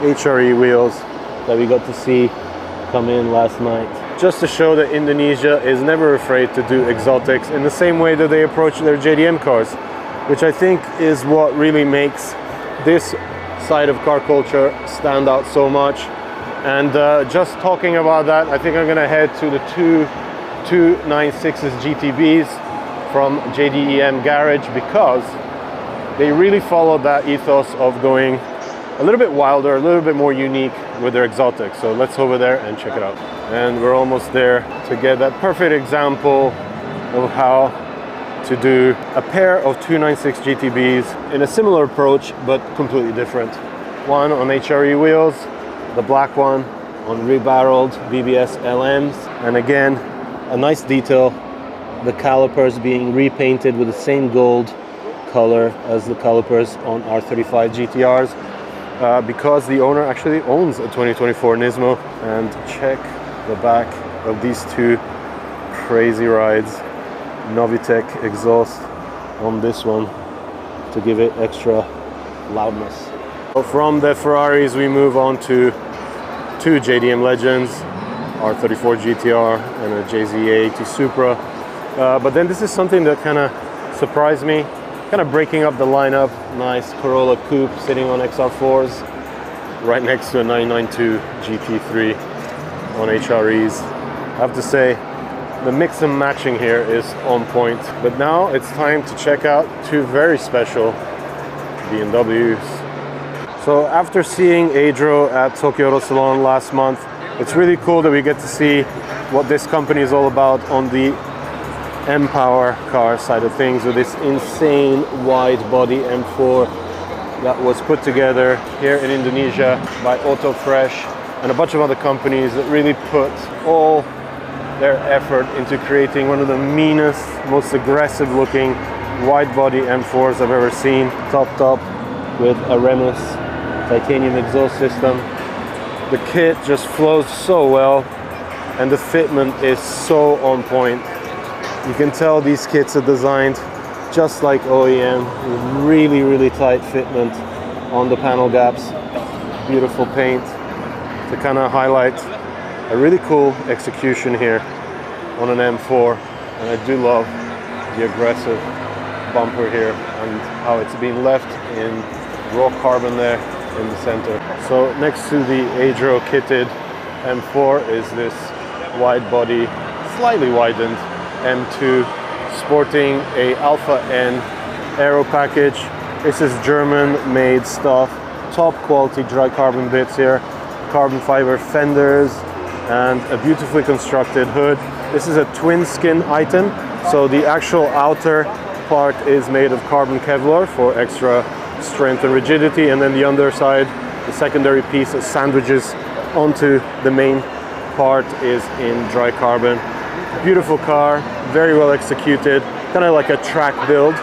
HRE wheels that we got to see come in last night. Just to show that Indonesia is never afraid to do exotics in the same way that they approach their JDM cars, which I think is what really makes this side of car culture stand out so much. And just talking about that, I think I'm gonna head to the two 296s GTBs from JDEM Garage, because they really followed that ethos of going a little bit wilder, a little bit more unique with their exotics. So let's over there and check it out. And we're almost there to get that perfect example of how to do a pair of 296 GTBs in a similar approach, but completely different. One on HRE wheels, the black one on rebarreled BBS LMs, and again, a nice detail, the calipers being repainted with the same gold color as the calipers on R35 GTRs, because the owner actually owns a 2024 Nismo. And check the back of these two crazy rides. Novitec exhaust on this one to give it extra loudness. So from the Ferraris we move on to two JDM legends, R34 GTR and a JZ80 Supra. But then this is something that kind of surprised me, kind of breaking up the lineup. Nice Corolla Coupe sitting on XR4s right next to a 992 GT3 on HREs. I have to say, the mix and matching here is on point. But now it's time to check out two very special BMWs. So after seeing Adro at Tokyo Auto Salon last month, it's really cool that we get to see what this company is all about on the M-Power car side of things, with this insane wide body M4 that was put together here in Indonesia by Auto Fresh and a bunch of other companies that really put all their effort into creating one of the meanest, most aggressive looking wide body M4s I've ever seen, topped up with a Remus titanium exhaust system. The kit just flows so well and the fitment is so on point. You can tell these kits are designed just like OEM, with really, really tight fitment on the panel gaps. Beautiful paint to kind of highlight a really cool execution here on an M4. And I do love the aggressive bumper here and how it's been left in raw carbon there in the center. So next to the Adro kitted M4 is this wide body, slightly widened M2 sporting a Alpha N aero package. This is German made stuff, top quality dry carbon bits here, carbon fiber fenders, and a beautifully constructed hood. This is a twin skin item, so the actual outer part is made of carbon Kevlar for extra strength and rigidity, and then the underside, the secondary piece that sandwiches onto the main part, is in dry carbon. Beautiful car, very well executed, kind of like a track build,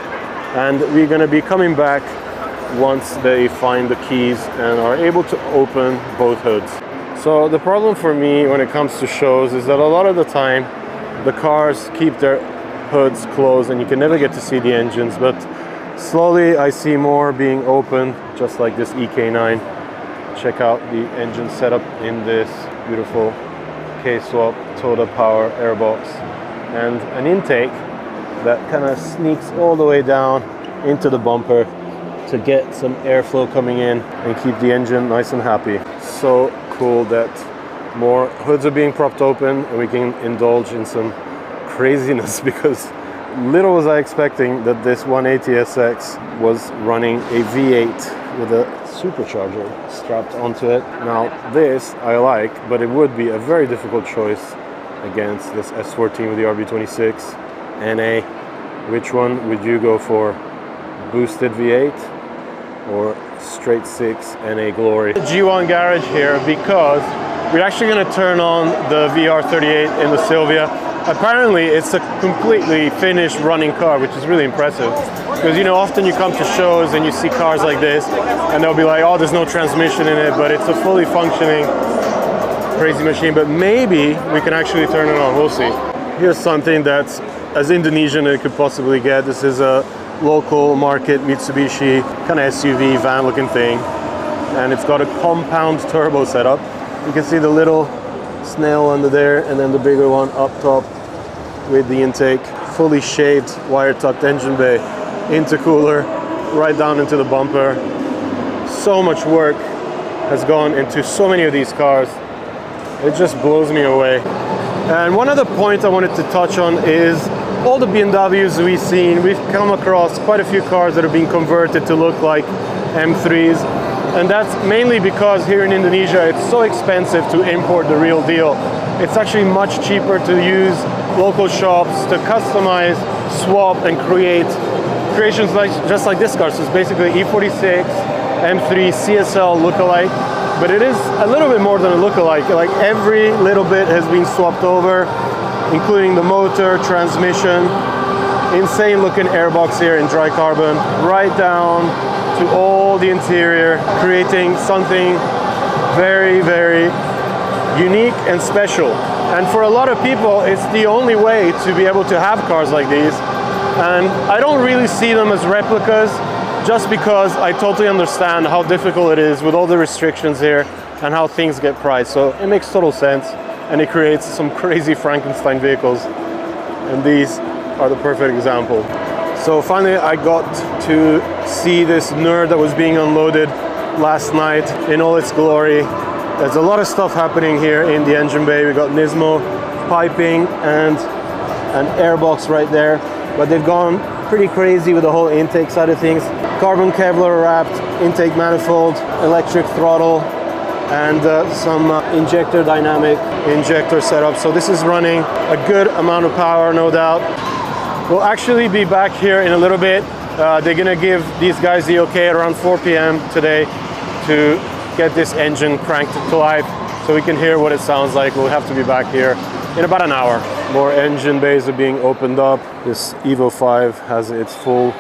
and we're going to be coming back once they find the keys and are able to open both hoods. So the problem for me when it comes to shows is that a lot of the time the cars keep their hoods closed and you can never get to see the engines, but slowly I see more being open, just like this EK9. Check out the engine setup in this beautiful K-Swap Toda Power airbox, and an intake that kind of sneaks all the way down into the bumper to get some airflow coming in and keep the engine nice and happy. So cool that more hoods are being propped open and we can indulge in some craziness, because little was I expecting that this 180SX was running a V8 with a supercharger strapped onto it. Now this I like, but it would be a very difficult choice against this S14 with the RB26 NA. Which one would you go for? Boosted V8 or straight 6 NA Glory? G1 Garage here because we're actually going to turn on the VR38 in the Silvia. Apparently it's a completely finished running car, which is really impressive, because you know, often you come to shows and you see cars like this and they'll be like, oh, there's no transmission in it, but it's a fully functioning crazy machine, but maybe we can actually turn it on. We'll see. Here's something that's as Indonesian as it could possibly get. This is a local market Mitsubishi kind of SUV van looking thing, and it's got a compound turbo setup. You can see the little snail under there, and then the bigger one up top with the intake. Fully shaved wire tucked engine bay, intercooler right down into the bumper. So much work has gone into so many of these cars. It just blows me away. And one other point I wanted to touch on is all the BMWs we've seen. We've come across quite a few cars that have been converted to look like M3s, and that's mainly because here in Indonesia it's so expensive to import the real deal. It's actually much cheaper to use local shops to customize, swap, and create creations like just like this car. So it's basically E46 M3 CSL lookalike, but it is a little bit more than a lookalike. Like every little bit has been swapped over, including the motor, transmission, insane looking airbox here in dry carbon, right down to all the interior, creating something very, very unique and special. And for a lot of people, it's the only way to be able to have cars like these. And I don't really see them as replicas, just because I totally understand how difficult it is with all the restrictions here and how things get priced. So it makes total sense, and it creates some crazy Frankenstein vehicles. And these are the perfect example. So finally I got to see this nerd that was being unloaded last night in all its glory. There's a lot of stuff happening here in the engine bay. We got Nismo piping and an airbox right there, but they've gone pretty crazy with the whole intake side of things. Carbon Kevlar wrapped intake manifold, electric throttle, and some injector dynamic injector setup. So this is running a good amount of power, no doubt. We'll actually be back here in a little bit. They're gonna give these guys the okay at around 4 p.m. today to get this engine cranked to life so we can hear what it sounds like. We'll have to be back here in about an hour. More engine bays are being opened up. This Evo 5 has its full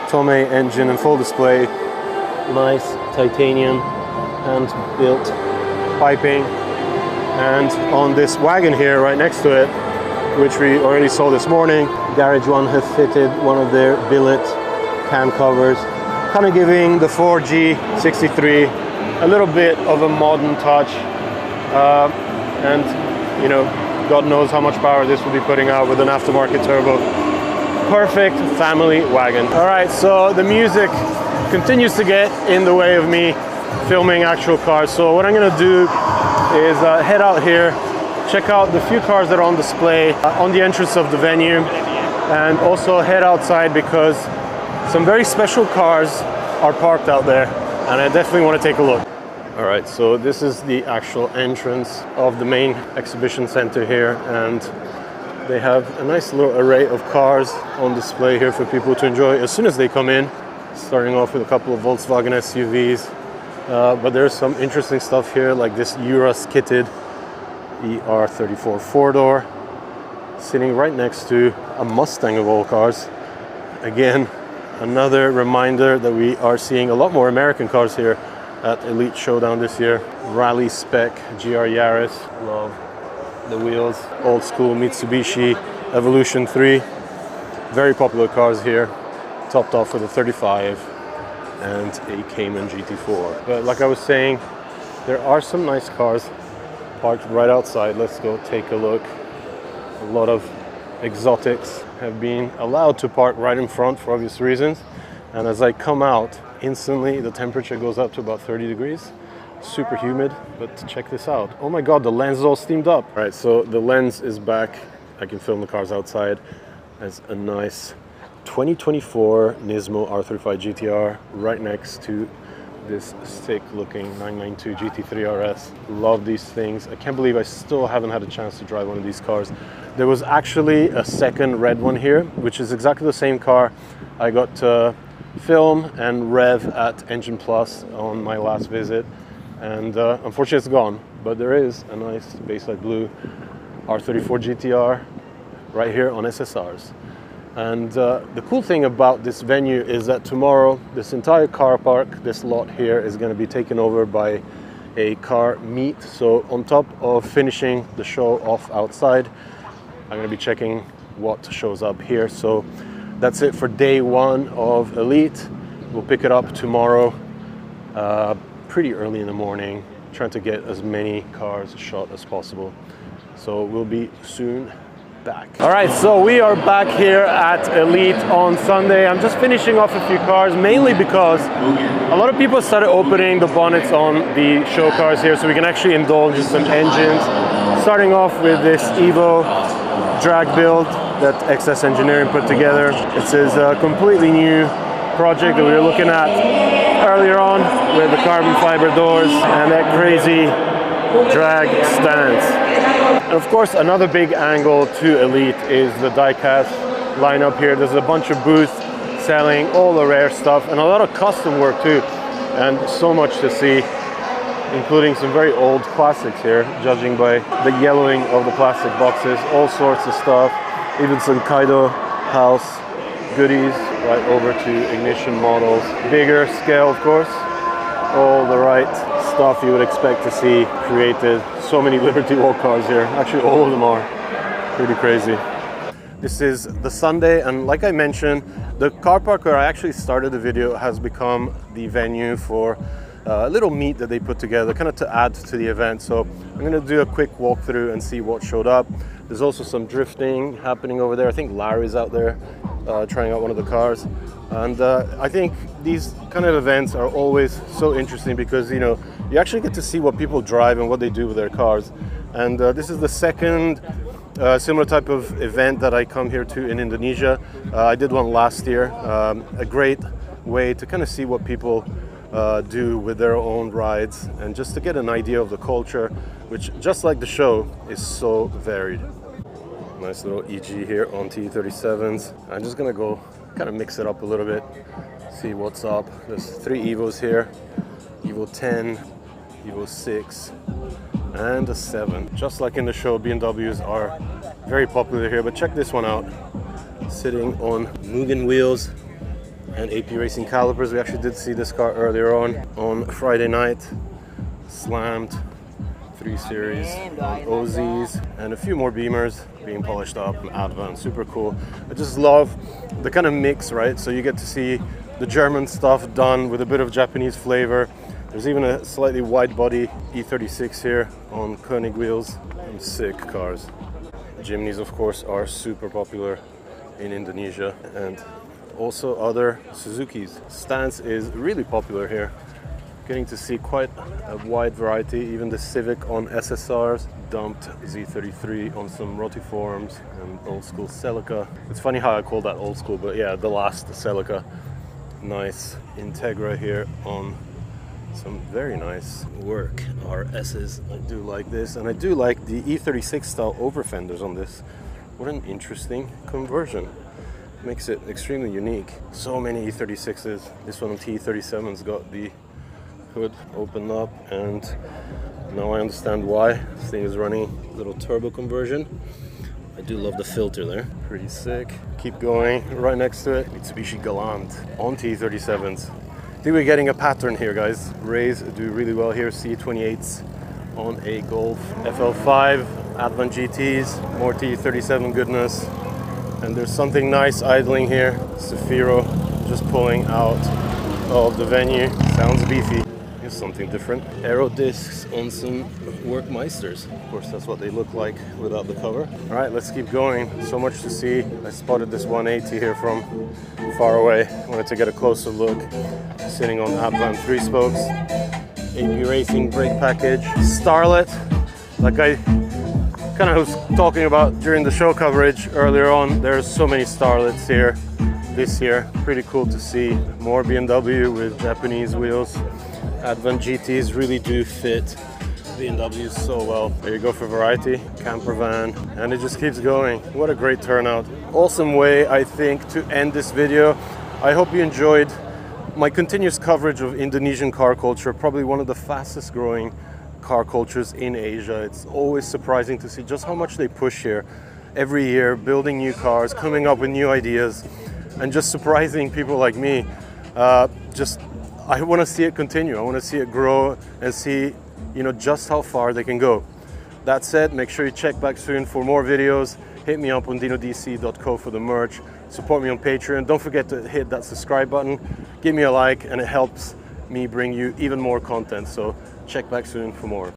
Tomei engine and full display. Nice titanium hand-built piping. And on this wagon here right next to it, which we already saw this morning, Garage One has fitted one of their billet cam covers, kind of giving the 4G63 a little bit of a modern touch. And you know, God knows how much power this will be putting out with an aftermarket turbo. Perfect family wagon. All right, so the music continues to get in the way of me filming actual cars. So what I'm gonna do is head out here, check out the few cars that are on display on the entrance of the venue, and also head outside because some very special cars are parked out there, and I definitely want to take a look. All right, so this is the actual entrance of the main exhibition center here, and they have a nice little array of cars on display here for people to enjoy as soon as they come in, starting off with a couple of Volkswagen SUVs. But there's some interesting stuff here, like this Urus kitted ER34 four-door, sitting right next to a Mustang of all cars. Again, another reminder that we are seeing a lot more American cars here at Elite Showdown this year. Rally spec GR Yaris, love the wheels. Old school Mitsubishi Evolution 3, very popular cars here, topped off with a 35 and a Cayman GT4. But like I was saying, there are some nice cars parked right outside. Let's go take a look. A lot of exotics have been allowed to park right in front for obvious reasons. And as I come out, instantly the temperature goes up to about 30 degrees. Super humid, but check this out. Oh my God, the lens is all steamed up. All right, so the lens is back. I can film the cars outside. There's a nice 2024 Nismo R35 GTR right next to this sick looking 992 GT3 RS. Love these things. I can't believe I still haven't had a chance to drive one of these cars. There was actually a second red one here, which is exactly the same car I got to film and rev at Engine Plus on my last visit. And unfortunately it's gone, but there is a nice Bayside Blue R34 GTR right here on SSRs. And the cool thing about this venue is that tomorrow this entire car park, this lot here, is going to be taken over by a car meet. So on top of finishing the show off outside, I'm gonna be checking what shows up here. So that's it for day one of Elite. We'll pick it up tomorrow, pretty early in the morning, trying to get as many cars shot as possible. So we'll be soon back. All right, so we are back here at Elite on Sunday. I'm just finishing off a few cars, mainly because a lot of people started opening the bonnets on the show cars here, so we can actually indulge in some engines. Starting off with this Evo drag build that XS Engineering put together. This is a completely new project that we were looking at earlier on with the carbon fiber doors and that crazy drag stance. And of course, another big angle to Elite is the diecast lineup here. There's a bunch of booths selling all the rare stuff and a lot of custom work too, and so much to see, including some very old classics here, judging by the yellowing of the plastic boxes. All sorts of stuff, even some Kaido house goodies, right over to Ignition models. Bigger scale, of course, all the right stuff you would expect to see created. So many Liberty Walk cars here, actually all of them are pretty crazy. This is the Sunday, and like I mentioned, the car park where I actually started the video has become the venue for a little meet that they put together, kind of to add to the event. So I'm going to do a quick walkthrough and see what showed up. There's also some drifting happening over there. I think Larry's out there trying out one of the cars. And I think these kind of events are always so interesting because, you know, you actually get to see what people drive and what they do with their cars. And this is the second similar type of event that I come here to in Indonesia. I did one last year. A great way to kind of see what people do with their own rides and just to get an idea of the culture, which, just like the show, is so varied. Nice little EG here on T37s. I'm just gonna go kind of mix it up a little bit, see what's up. There's 3 Evos here, Evo 10, Evo 6, and a 7. Just like in the show, BMWs are very popular here, but check this one out. Sitting on Mugen wheels and AP Racing calipers. We actually did see this car earlier on Friday night. Slammed 3 Series on OZs and a few more Beamers being polished up and Advan. Super cool. I just love the kind of mix, right? So you get to see the German stuff done with a bit of Japanese flavor. There's even a slightly wide body E36 here on Koenig wheels. And sick cars. Jimneys, of course, are super popular in Indonesia, and also other Suzukis. Stance is really popular here. Getting to see quite a wide variety, even the Civic on SSRs, dumped Z33 on some Rotiforms and old school Celica. It's funny how I call that old school, but yeah, the last Celica. Nice Integra here on some very nice work RSs. I do like this, and I do like the E36 style over fenders on this. What an interesting conversion. Makes it extremely unique. So many E36s. This one on T37's got the hood open up, and now I understand why this thing is running a little turbo conversion. I do love the filter there, pretty sick. Keep going, right next to it, Mitsubishi Galant on T37s. I think we're getting a pattern here, guys. Rays do really well here. C28s on a Golf FL5, Advan GTs, more T37 goodness. And there's something nice idling here. Zafiro just pulling out of the venue. Sounds beefy. Here's something different. Aero discs on some Workmeisters. Of course, that's what they look like without the cover. All right, let's keep going. So much to see. I spotted this 180 here from far away. Wanted to get a closer look. Sitting on Advan 3 spokes. AP Racing brake package. Starlet, like I kind of was talking about during the show coverage earlier on. There's so many Starlets here this year. Pretty cool to see. More BMW with Japanese wheels. Advan GTs really do fit BMWs so well. There you go for variety. Camper van, and it just keeps going. What a great turnout. Awesome way, I think, to end this video. I hope you enjoyed my continuous coverage of Indonesian car culture, probably one of the fastest growing car cultures in Asia. It's always surprising to see just how much they push here every year, building new cars, coming up with new ideas, and just surprising people like me. I want to see it continue. I want to see it grow and see you know just how far they can go. That said, make sure you check back soon for more videos. Hit me up on dinodc.co for the merch. Support me on Patreon. Don't forget to hit that subscribe button. Give me a like, and it helps me bring you even more content. So check back soon for more.